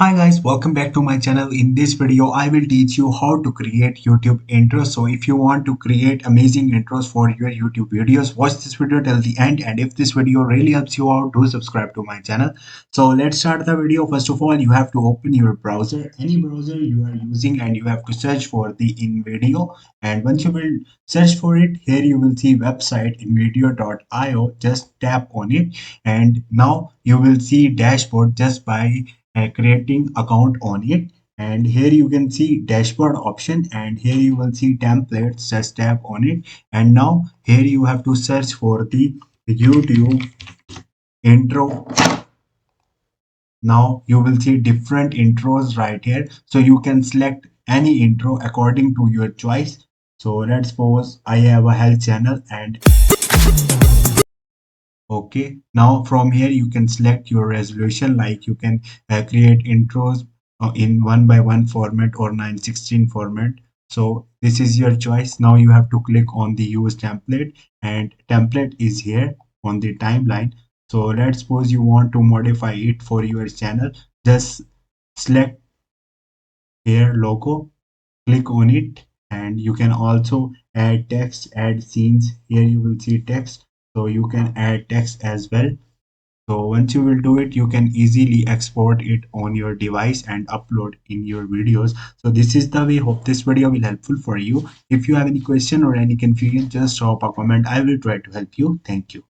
Hi guys, welcome back to my channel. In this video, I will teach you how to create YouTube intros. So if you want to create amazing intros for your YouTube videos, watch this video till the end. And if this video really helps you out, do subscribe to my channel. So let's start the video. First of all, you have to open your browser, any browser you are using, and you have to search for the InVideo. And once you will search for it, here you will see website invideo.io. Just tap on it, and now you will see dashboard just by creating account on it. And here you can see dashboard option, and here you will see templates. Just tap on it, and now here you have to search for the YouTube intro. Now you will see different intros right here, so you can select any intro according to your choice. So let's suppose I have a health channel, and okay, now from here you can select your resolution, like you can create intros in 1 by 1 format or 9:16 format. So this is your choice. Now you have to click on the use template, and template is here on the timeline. So let's suppose you want to modify it for your channel. Just select here logo, click on it, and you can also add text, add scenes. Here you will see text, so you can add text as well. So once you will do it, you can easily export it on your device and upload in your videos. So this is the way. Hope this video will helpful for you. If you have any question or any confusion, just drop a comment. I will try to help you. Thank you.